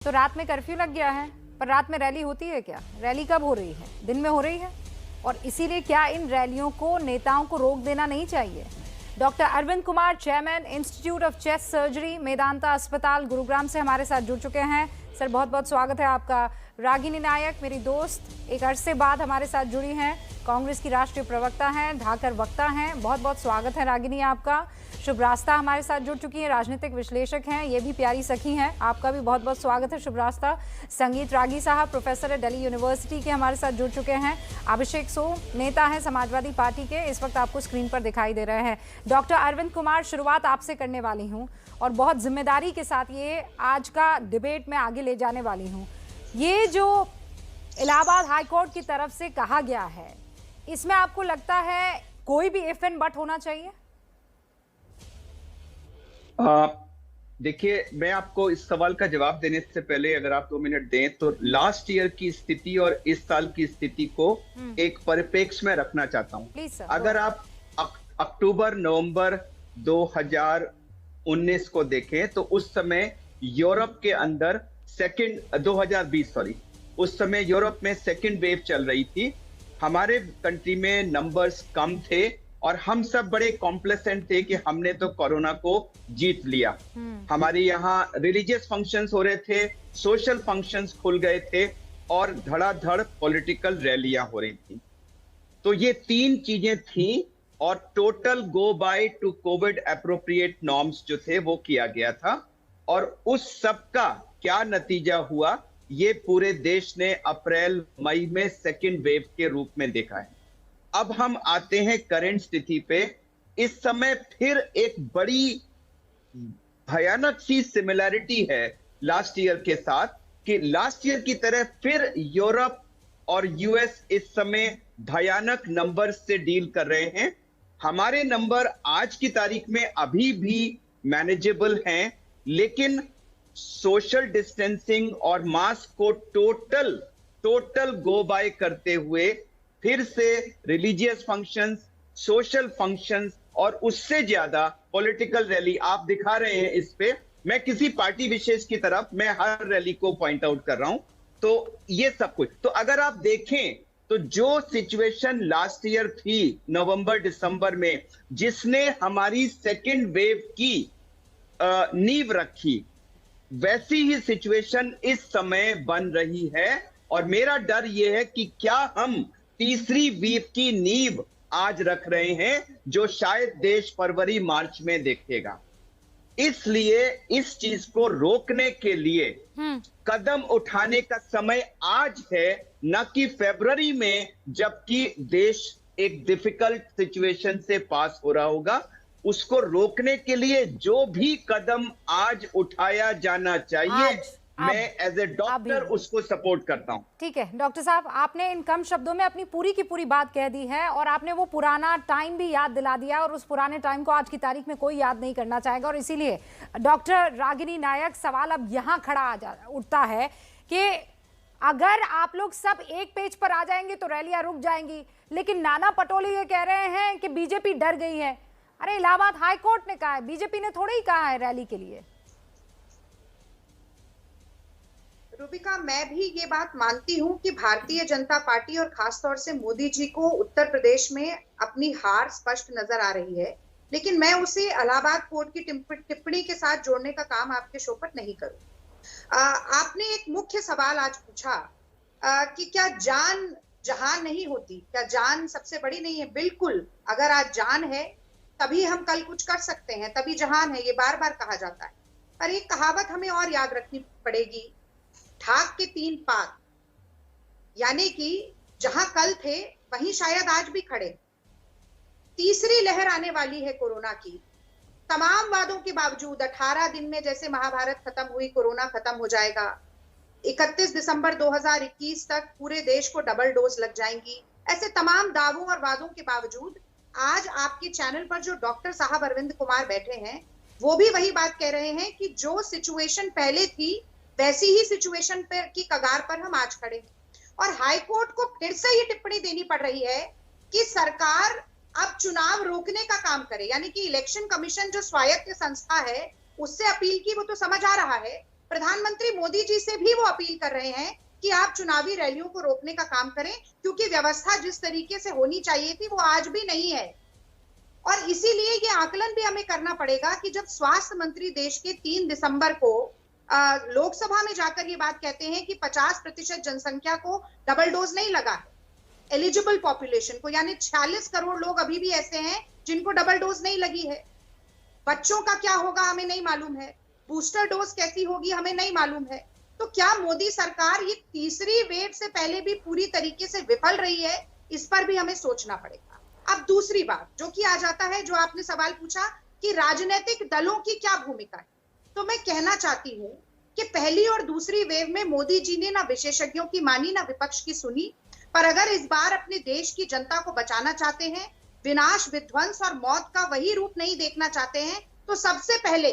तो रात में कर्फ्यू लग गया है, पर रात में रैली होती है क्या? रैली कब हो रही है? दिन में हो रही है। और इसीलिए क्या इन रैलियों को नेताओं को रोक देना नहीं चाहिए? Doctor Arvind Kumar, chairman institute of chest surgery, Medanta अस्पताल, गुरुग्राम से हमारे साथ जुड़ चुके हैं। सर, बहुत बहुत स्वागत है आपका। रागिनी नायक, मेरी दोस्त, एक अरसे बाद हमारे साथ जुड़ी हैं, कांग्रेस की राष्ट्रीय प्रवक्ता हैं, ढाकर वक्ता हैं। बहुत बहुत स्वागत है रागिनी आपका। शुभ रास्ता हमारे साथ जुड़ चुकी हैं, राजनीतिक विश्लेषक हैं, ये भी प्यारी सखी हैं, आपका भी बहुत बहुत स्वागत है शुभ रास्ता। संगीत रागी साहब, प्रोफेसर है दिल्ली यूनिवर्सिटी के, हमारे साथ जुड़ चुके हैं। अभिषेक सो, नेता हैं समाजवादी पार्टी के, इस वक्त आपको स्क्रीन पर दिखाई दे रहे हैं। डॉक्टर अरविंद कुमार, शुरुआत आपसे करने वाली हूँ और बहुत जिम्मेदारी के साथ ये आज का डिबेट में आगे ले जाने वाली हूँ। ये जो इलाहाबाद हाईकोर्ट की तरफ से कहा गया है, इसमें आपको लगता है कोई भी इफ एंड बट होना चाहिए? देखिए, मैं आपको इस सवाल का जवाब देने से पहले अगर आप 2 मिनट दें तो लास्ट ईयर की स्थिति और इस साल की स्थिति को एक परिप्रेक्ष्य में रखना चाहता हूं। अगर आप अक्टूबर नवंबर 2019 को देखें तो उस समय यूरोप के अंदर 2020 उस समय यूरोप में सेकेंड वेव चल रही थी। हमारे कंट्री में नंबर्स कम थे और हम सब बड़े कॉम्प्लेसेंट थे कि हमने तो कोरोना को जीत लिया। हमारे यहाँ रिलीजियस फंक्शंस हो रहे थे, सोशल फंक्शंस खुल गए थे और धड़ाधड़ पॉलिटिकल रैलियां हो रही थी। तो ये 3 चीजें थी और total go by two Covid appropriate norms जो थे वो किया गया था। और उस सब का क्या नतीजा हुआ, ये पूरे देश ने अप्रैल मई में सेकेंड वेव के रूप में देखा है। अब हम आते हैं करंट स्थिति पे। इस समय फिर एक बड़ी भयानक सी सिमिलैरिटी है लास्ट ईयर के साथ, कि लास्ट ईयर की तरह फिर यूरोप और यूएस इस समय भयानक नंबर से डील कर रहे हैं। हमारे नंबर आज की तारीख में अभी भी मैनेजेबल हैं, लेकिन सोशल डिस्टेंसिंग और मास्क को टोटल गो बाय करते हुए फिर से रिलीजियस फंक्शंस, सोशल फंक्शंस और उससे ज्यादा पॉलिटिकल रैली आप दिखा रहे हैं। इस पे मैं किसी पार्टी विशेष की तरफ मैं हर रैली को पॉइंट आउट कर रहा हूं। तो ये सब कुछ, तो अगर आप देखें तो जो सिचुएशन लास्ट ईयर थी नवंबर दिसंबर में, जिसने हमारी सेकेंड वेव की नींव रखी, वैसी ही सिचुएशन इस समय बन रही है। और मेरा डर यह है कि क्या हम तीसरी वेव की नींव आज रख रहे हैं, जो शायद देश फरवरी मार्च में देखेगा। इसलिए इस चीज को रोकने के लिए कदम उठाने का समय आज है, न कि फरवरी में, जबकि देश एक डिफिकल्ट सिचुएशन से पास हो रहा होगा। उसको रोकने के लिए जो भी कदम आज उठाया जाना चाहिए, मैं एज ए डॉक्टर उसको सपोर्ट करता हूं। ठीक है डॉक्टर साहब, आपने इन कम शब्दों में अपनी पूरी की पूरी बात कह दी है और आपने वो पुराना टाइम भी याद दिला दिया, और उस पुराने टाइम को आज की तारीख में कोई याद नहीं करना चाहेगा। और इसीलिए डॉक्टर रागिनी नायक, सवाल अब यहाँ खड़ा उठता है कि अगर आप लोग सब एक पेज पर आ जाएंगे तो रैलियां रुक जाएंगी, लेकिन नाना पटोले ये कह रहे हैं कि बीजेपी डर गई है। अरे, इलाहाबाद हाईकोर्ट ने कहा है, बीजेपी ने थोड़ा ही कहा है रैली के लिए। रूबिका, मैं भी ये बात मानती हूँ कि भारतीय जनता पार्टी और खासतौर से मोदी जी को उत्तर प्रदेश में अपनी हार स्पष्ट नजर आ रही है, लेकिन मैं उसे इलाहाबाद कोर्ट की टिप्पणी के साथ जोड़ने का काम आपके शो पर नहीं करूँ। आपने एक मुख्य सवाल आज पूछा कि क्या जान जहान नहीं होती, क्या जान सबसे बड़ी नहीं है? बिल्कुल, अगर आज जान है तभी हम कल कुछ कर सकते हैं, तभी जहान है, ये बार बार कहा जाता है। पर एक कहावत हमें और याद रखनी पड़ेगी, ठाक के 3 पात, यानी कि जहां कल थे वहीं शायद आज भी खड़े। तीसरी लहर आने वाली है कोरोना की। तमाम वादों के बावजूद 18 दिन में जैसे महाभारत खत्म हुई, कोरोना खत्म हो जाएगा। 31 दिसंबर 2021 तक पूरे देश को डबल डोज लग जाएंगी। ऐसे तमाम दावों और वादों के बावजूद आज आपके चैनल पर जो डॉक्टर साहब अरविंद कुमार बैठे हैं, वो भी वही बात कह रहे हैं कि जो सिचुएशन पहले थी वैसी ही सिचुएशन पर की कगार पर हम आज खड़े हैं। और हाईकोर्ट को फिर से ये टिप्पणी देनी पड़ रही है कि सरकार अब चुनाव रोकने का काम करे, यानी कि इलेक्शन कमीशन जो स्वायत्त संस्था है उससे अपील की, वो तो समझ आ रहा है, प्रधानमंत्री मोदी जी से भी वो अपील कर रहे हैं कि आप चुनावी रैलियों को रोकने का काम करें, क्योंकि व्यवस्था जिस तरीके से होनी चाहिए थी वो आज भी नहीं है। और इसीलिए ये आकलन भी हमें करना पड़ेगा कि जब स्वास्थ्य मंत्री देश के 3 दिसंबर को लोकसभा में जाकर ये बात कहते हैं कि 50% जनसंख्या को डबल डोज नहीं लगा है, एलिजिबल पॉपुलेशन को, यानी 46 करोड़ लोग अभी भी ऐसे हैं जिनको डबल डोज नहीं लगी है। बच्चों का क्या होगा हमें नहीं मालूम है, बूस्टर डोज कैसी होगी हमें नहीं मालूम है। तो क्या मोदी सरकार ये तीसरी वेव से पहले भी पूरी तरीके से विफल रही है? इस पर भी हमें सोचना पड़ेगा। अब दूसरी बात जो कि आ जाता है, जो आपने सवाल पूछा कि राजनीतिक दलों की क्या भूमिका है, तो मैं कहना चाहती हूँ कि पहली और दूसरी वेव में मोदी जी ने ना विशेषज्ञों की मानी ना विपक्ष की सुनी। पर अगर इस बार अपने देश की जनता को बचाना चाहते हैं, विनाश, विध्वंस और मौत का वही रूप नहीं देखना चाहते हैं, तो सबसे पहले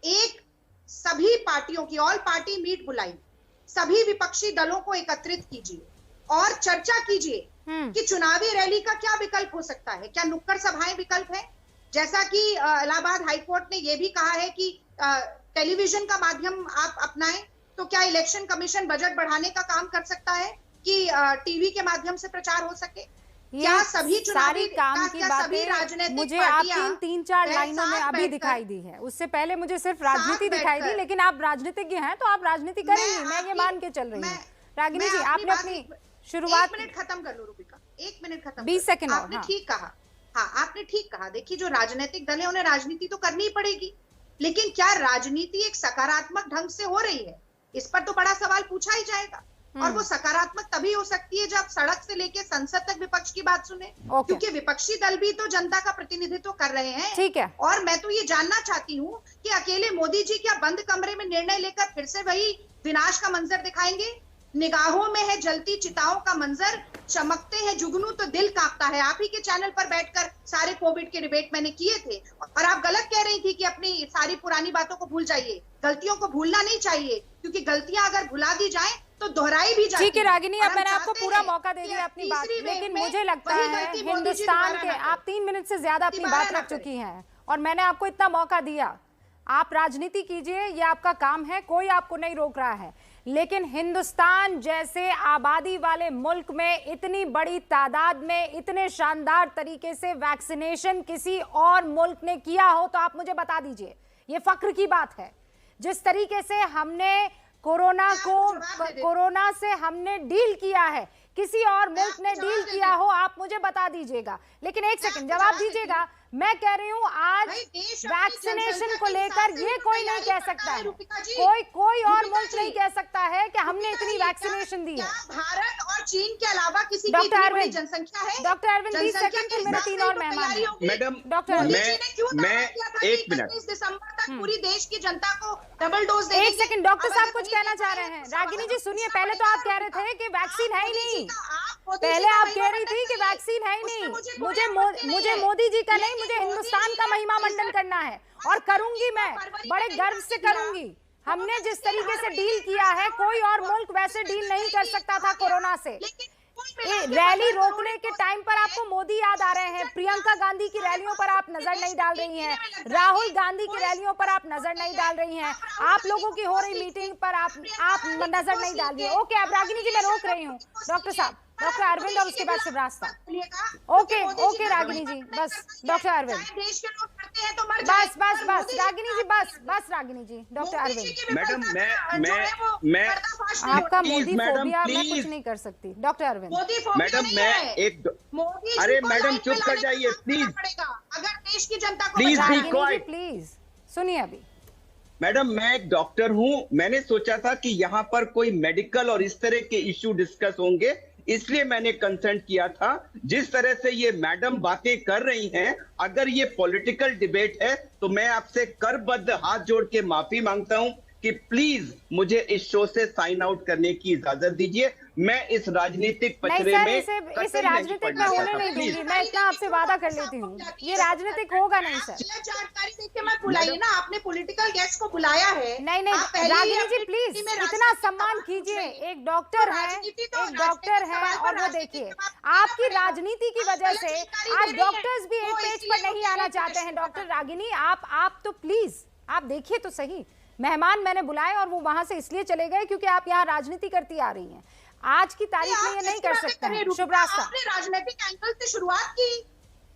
एक सभी पार्टियों की ऑल पार्टी मीट बुलाई, सभी विपक्षी दलों को एकत्रित कीजिए और चर्चा कीजिए कि चुनावी रैली का क्या विकल्प हो सकता है। क्या नुक्कड़ सभाएं विकल्प है? जैसा कि इलाहाबाद हाईकोर्ट ने यह भी कहा है कि टेलीविजन का माध्यम आप अपनाएं, तो क्या इलेक्शन कमीशन बजट बढ़ाने का काम कर सकता है कि टीवी के माध्यम से प्रचार हो सके? क्या सभी सारी काम की बातें मुझे आपकी 3-4 लाइनों में अभी दिखाई दी है, उससे पहले मुझे सिर्फ राजनीति दिखाई दी, लेकिन आप राजनीतिज्ञ हैं तो आप राजनीति करेंगी, मैं ये मान के चल रही हूँ। रागिनी जी, आपने अपनी शुरुआत, 1 मिनट खत्म कर लो रूबिका, 1 मिनट खत्म, 20 सेकंड। आपने ठीक कहा, हाँ आपने ठीक कहा। देखिए, जो राजनीतिक दल है उन्हें राजनीति तो करनी ही पड़ेगी, लेकिन क्या राजनीति एक सकारात्मक ढंग से हो रही है? इस पर तो बड़ा सवाल पूछा ही जाएगा। और वो सकारात्मक तभी हो सकती है जब सड़क से लेके संसद तक विपक्ष की बात सुने, क्योंकि विपक्षी दल भी तो जनता का प्रतिनिधित्व कर रहे हैं। ठीक है। और मैं तो ये जानना चाहती हूँ कि अकेले मोदी जी क्या बंद कमरे में निर्णय लेकर फिर से वही विनाश का मंजर दिखाएंगे? निगाहों में है जलती चिताओं का मंजर, चमकते हैं जुगनू तो दिल कांपता है। आप ही के चैनल पर बैठकर सारे कोविड के डिबेट मैंने किए थे, और आप गलत कह रही थी कि अपनी सारी पुरानी बातों को भूल जाइए। गलतियों को भूलना नहीं चाहिए, क्योंकि गलतियां अगर भुला दी जाएं तो दोहराई भी जाती है। ठीक है रागिनी, अब मैंने आपको पूरा मौका दे दिया अपनी बात, लेकिन मुझे लगता है हिंदुस्तान के आप 3 मिनट से ज्यादा अपनी बात रख चुकी हैं, और मैंने आपको इतना मौका दिया। आप राजनीति कीजिए, ये आपका काम है, कोई आपको नहीं रोक रहा है, लेकिन हिंदुस्तान जैसे आबादी वाले मुल्क में इतनी बड़ी तादाद में इतने शानदार तरीके से वैक्सीनेशन किसी और मुल्क ने किया हो तो आप मुझे बता दीजिए। ये फख्र की बात है। जिस तरीके से हमने कोरोना से हमने डील किया है, किसी और मुल्क ने डील किया हो, आप मुझे बता दीजिएगा। लेकिन एक सेकंड जवाब दीजिएगा। मैं कह रही हूँ आज वैक्सीनेशन को लेकर ये कोई नहीं कह सकता है, कोई और मुल्क नहीं कह सकता है कि हमने इतनी वैक्सीनेशन दी है। भारत और चीन के अलावा किसी की डॉक्टर अरविंद जनसंख्या है? डॉक्टर अरविंद 20 सेकंड, फिर मेरे 3 और मेहमान हैं। मैडम, डॉक्टर मैं 1 मिनट, 31 दिसंबर तक पूरी देश की जनता को डबल डोज देंगे। 1 सेकंड, डॉक्टर साहब कुछ कहना चाह रहे हैं। रागिनी जी सुनिए, पहले तो आप कह रहे थे कि वैक्सीन है ही नहीं, पहले आप कह रही थी कि वैक्सीन है ही नहीं। मुझे मोदी जी का नहीं, मुझे हिंदुस्तान का महिमा मंडन करना है, और करूंगी, मैं बड़े गर्व से करूंगी। हमने जिस तरीके से डील किया है, कोई और मुल्क वैसे डील नहीं कर सकता था कोरोना से। रैली रोकने के टाइम पर आपको मोदी याद आ रहे हैं, प्रियंका गांधी की रैलियों पर आप नजर नहीं डाल रही हैं, राहुल गांधी की रैलियों पर आप नजर नहीं डाल रही हैं, आप लोगों की हो रही मीटिंग पर आप नजर नहीं डाल रही है। ओके, अब रागिनी जी मैं रोक रही हूँ। डॉक्टर साहब, डॉक्टर अरविंद और उसके बाद शिवराज साहब। ओके रागिनी जी, बस डॉक्टर अरविंद, बस रागिनी जी, बस रागिनी जी, डॉक्टर अरविंद। मैडम मैं आपका मोदी फोबिया मैं कुछ नहीं कर सकती। डॉक्टर अरविंद, मैडम मैं एक, अरे मैडम चुप कर जाइए प्लीज, अगर देश की जनता को प्लीज सुनिए। अभी मैडम मैं एक डॉक्टर हूं, मैंने सोचा था कि यहाँ पर कोई मेडिकल और इस तरह के इश्यू डिस्कस होंगे, इसलिए मैंने कंसर्न किया था। जिस तरह से ये मैडम बातें कर रही हैं, अगर ये पॉलिटिकल डिबेट है तो मैं आपसे करबद्ध हाथ जोड़ के माफी मांगता हूं कि प्लीज मुझे इस शो से साइन आउट करने की इजाजत दीजिए। मैं इस राजनीतिक पचड़े में इसे राजनीतिक में होने नहीं दूंगी, मैं इतना आपसे वादा कर लेती हूँ, ये राजनीतिक होगा नहीं सर। जानकारी देके मत बुलाइए ना, आपने पॉलिटिकल गेस्ट को बुलाया है। नहीं रागिनी जी प्लीज इतना सम्मान कीजिए, एक डॉक्टर है और वो देखिए आपकी राजनीति की वजह से आज डॉक्टर्स भी एक पेज पर नहीं आना चाहते हैं। डॉक्टर रागिनी आप तो प्लीज आप देखिए तो सही, मेहमान मैंने बुलाए और वो वहां से इसलिए चले गए क्योंकि आप यहाँ राजनीति करती आ रही हैं। आज की तारीख में ये नहीं कर सकते हैं। शुभ रास्ता। आपने राजनीतिक एंगल से शुरुआत की,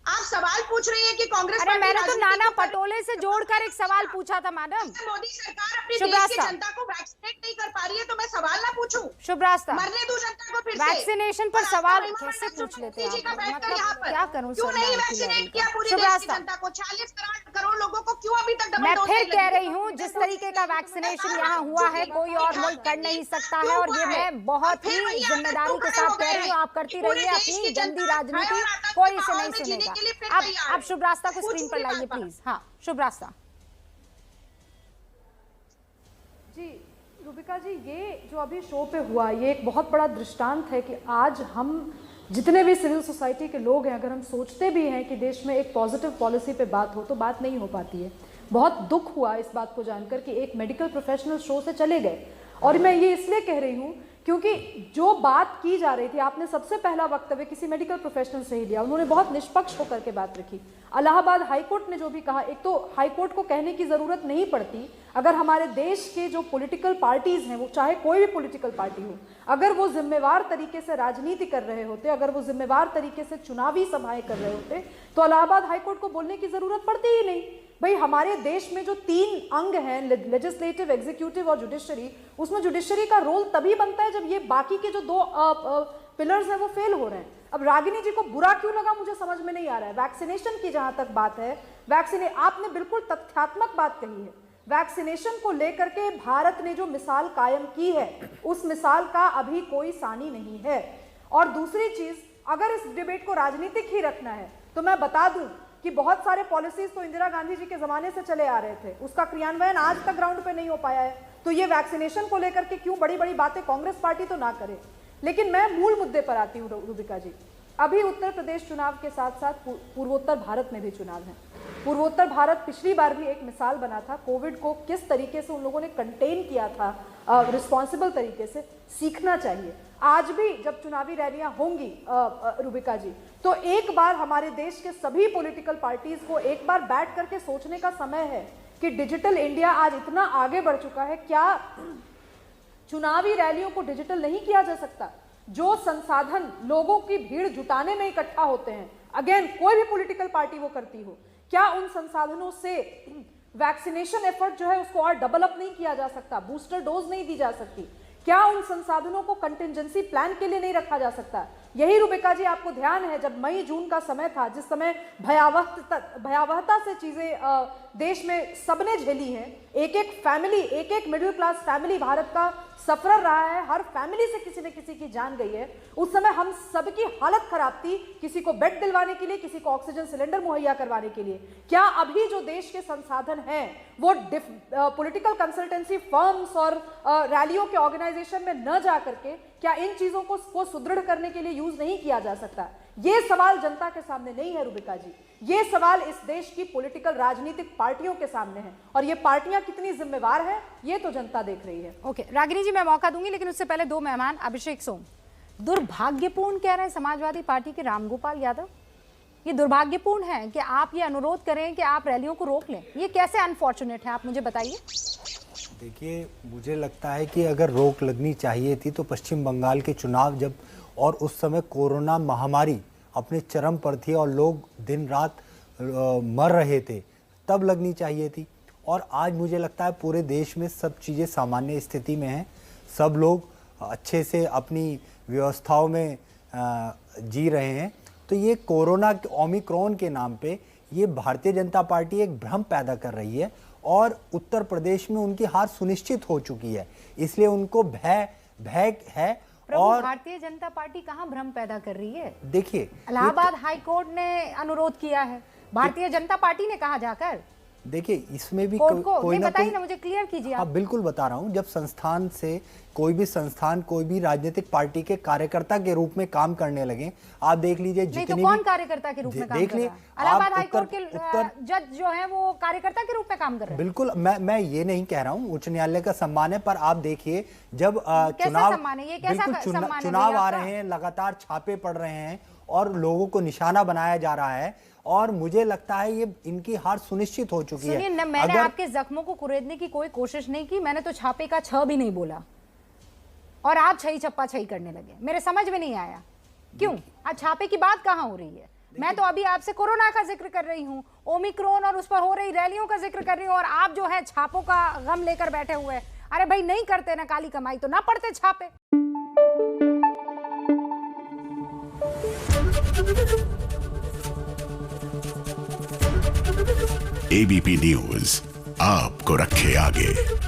आप सवाल पूछ रही हैं कि कांग्रेस अरे मैंने तो नाना पटोले से जोड़कर एक सवाल पूछा था मैडम। मोदी सरकार अपनी देश की जनता को वैक्सीनेट नहीं कर पा रही है तो मैं सवाल ना पूछूं? शुभ रास्ता। मरने दो जनता को फिर से। वैक्सीनेशन पर सवाल कैसे पूछ लेते हैं आप? मतलब क्या करूं? क्यों नहीं वैक्सीनेट किया पूरी देश की जनता को? 40 करोड़ लोगों को क्यों अभी तक डबल मैं डोज फिर नहीं कह लगी? रही हूँ, जिस तरीके का वैक्सीनेशन यहाँ हुआ है कोई और मुल्क कर नहीं सकता है, और ये मैं बहुत ही जिम्मेदारी के साथ कह रही हूँ। आप करती रहिए अपनी गंदी राजनीति, कोई इसे नहीं सुनेगा। अब शुभ रास्ता को स्क्रीन पर लाइए प्लीज। हाँ शुभ रास्ता जी। रूबिका जी, ये जो अभी शो पे हुआ ये एक बहुत बड़ा दृष्टांत है कि आज हम जितने भी सिविल सोसाइटी के लोग हैं, अगर हम सोचते भी हैं कि देश में एक पॉजिटिव पॉलिसी पे बात हो तो बात नहीं हो पाती है। बहुत दुख हुआ इस बात को जानकर कि एक मेडिकल प्रोफेशनल शो से चले गए, और मैं ये इसलिए कह रही हूँ क्योंकि जो बात की जा रही थी, आपने सबसे पहला वक्तव्य किसी मेडिकल प्रोफेशनल से ही लिया, उन्होंने बहुत निष्पक्ष होकर के बात रखी। इलाहाबाद हाईकोर्ट ने जो भी कहा, एक तो हाईकोर्ट को कहने की जरूरत नहीं पड़ती, अगर हमारे देश के जो पॉलिटिकल पार्टीज हैं, वो चाहे कोई भी पॉलिटिकल पार्टी हो, अगर वो जिम्मेवार तरीके से राजनीति कर रहे होते, अगर वो जिम्मेवार तरीके से चुनावी सभाएं कर रहे होते, तो इलाहाबाद हाईकोर्ट को बोलने की जरूरत पड़ती ही नहीं। भाई हमारे देश में जो 3 अंग हैं, लेजिस्लेटिव, एग्जीक्यूटिव और जुडिशरी, उसमें जुडिशरी का रोल तभी बनता है जब ये बाकी के जो 2 पिलर्स हैं वो फेल हो रहे हैं। अब रागिनी जी को बुरा क्यों लगा मुझे समझ में नहीं आ रहा है। वैक्सीनेशन की जहां तक बात है, आपने बिल्कुल तथ्यात्मक बात कही है। वैक्सीनेशन को लेकर के भारत ने जो मिसाल कायम की है, उस मिसाल का अभी कोई सानी नहीं है। और दूसरी चीज, अगर इस डिबेट को राजनीतिक ही रखना है तो मैं बता दूं कि बहुत सारे पॉलिसीज तो इंदिरा गांधी जी के जमाने से चले आ रहे थे, उसका क्रियान्वयन आज तक ग्राउंड पे नहीं हो पाया है। तो ये वैक्सीनेशन को लेकर के क्यों बड़ी बड़ी बातें कांग्रेस पार्टी तो ना करे। लेकिन मैं मूल मुद्दे पर आती हूँ रूबिका जी। अभी उत्तर प्रदेश चुनाव के साथ साथ पूर्वोत्तर भारत में भी चुनाव है। पूर्वोत्तर भारत पिछली बार भी एक मिसाल बना था, कोविड को किस तरीके से उन लोगों ने कंटेन किया था रिस्पॉन्सिबल तरीके से। सीखना चाहिए। आज भी जब चुनावी रैलियां होंगी रूबिका जी, तो एक बार हमारे देश के सभी पॉलिटिकल पार्टीज को एक बार बैठ करके सोचने का समय है कि डिजिटल इंडिया आज इतना आगे बढ़ चुका है, क्या चुनावी रैलियों को डिजिटल नहीं किया जा सकता? जो संसाधन लोगों की भीड़ जुटाने में इकट्ठा होते हैं, अगेन कोई भी पॉलिटिकल पार्टी वो करती हो, क्या उन संसाधनों से वैक्सीनेशन एफर्ट जो है उसको और डेवलप नहीं किया जा सकता? बूस्टर डोज नहीं दी जा सकती? क्या उन संसाधनों को कंटिंजेंसी प्लान के लिए नहीं रखा जा सकता? यही रूबिका जी आपको ध्यान है, जब मई जून का समय था, जिस समय भयावहता से चीजें देश में सबने झेली हैं, एक एक फैमिली, एक एक मिडिल क्लास फैमिली भारत का सफर रहा है, हर फैमिली से किसी न किसी की जान गई है। उस समय हम सबकी हालत खराब थी, किसी को बेड दिलवाने के लिए, किसी को ऑक्सीजन सिलेंडर मुहैया करवाने के लिए। क्या अभी जो देश के संसाधन हैं वो पॉलिटिकल कंसल्टेंसी फर्म्स और रैलियों के ऑर्गेनाइजेशन में न जा करके क्या इन चीजों को सुदृढ़ करने के लिए यूज नहीं किया जा सकता? ये सवाल जनता के सामने नहीं है रूबिका जी, ये सवाल इस देश की पॉलिटिकल राजनीतिक पार्टियों के सामने है, और ये पार्टियां कितनी जिम्मेवार है ये तो जनता देख रही है। ओके रागिनी जी, मैं मौका दूंगी, लेकिन उससे पहले 2 मेहमान। अभिषेक सोम, दुर्भाग्यपूर्ण कह रहे हैं समाजवादी पार्टी के रामगोपाल यादव, ये दुर्भाग्यपूर्ण है कि आप ये अनुरोध करें कि आप रैलियों को रोक लें, ये कैसे अनफॉर्चुनेट है, आप मुझे बताइए। देखिए, मुझे लगता है कि अगर रोक लगनी चाहिए थी तो पश्चिम बंगाल के चुनाव जब, और उस समय कोरोना महामारी अपने चरम पर थी और लोग दिन रात मर रहे थे, तब लगनी चाहिए थी। और आज मुझे लगता है पूरे देश में सब चीज़ें सामान्य स्थिति में हैं, सब लोग अच्छे से अपनी व्यवस्थाओं में जी रहे हैं। तो ये कोरोना ओमिक्रॉन के नाम पे ये भारतीय जनता पार्टी एक भ्रम पैदा कर रही है, और उत्तर प्रदेश में उनकी हार सुनिश्चित हो चुकी है, इसलिए उनको भय है। और भारतीय जनता पार्टी कहां भ्रम पैदा कर रही है? देखिए, इलाहाबाद हाईकोर्ट ने अनुरोध किया है, भारतीय जनता पार्टी ने कहा जाकर। देखिए, इसमें भी कोई ना बताइए ना, मुझे क्लियर कीजिए। हाँ बिल्कुल बता रहा हूँ। जब संस्थान से कोई भी संस्थान कोई भी राजनीतिक पार्टी के कार्यकर्ता के रूप में काम करने लगे, आप देख लीजिए जितने तो कौन कार्यकर्ता के रूप में काम कर रहा है? इलाहाबाद हाईकोर्ट के जज जो है वो कार्यकर्ता के रूप में काम कर रहे हैं। बिल्कुल, मैं ये नहीं कह रहा हूँ, उच्च न्यायालय का सम्मान है, पर आप देखिए जब चुनाव आ रहे हैं, लगातार छापे पड़ रहे हैं, और लोगों को निशाना बनाया जा रहा है, और मुझे लगता है ये इनकी हार सुनिश्चित हो चुकी है। सुनिए, मैंने आपके जख्मों को कुरेदने की कोई कोशिश नहीं की, मैंने तो छापे का छ भी नहीं बोला, और आप छई चप्पा छई करने लगे। मेरे समझ में नहीं आया क्यों आज छापे की बात कहाँ हो रही है। मैं तो अभी आपसे कोरोना का जिक्र कर रही हूँ, ओमिक्रॉन और उस पर हो रही रैलियों का जिक्र कर रही हूँ, और आप जो है छापों का गम लेकर बैठे हुए हैं। अरे भाई, नहीं करते ना काली कमाई तो ना पड़ते छापे। एबीपी न्यूज आपको रखे आगे।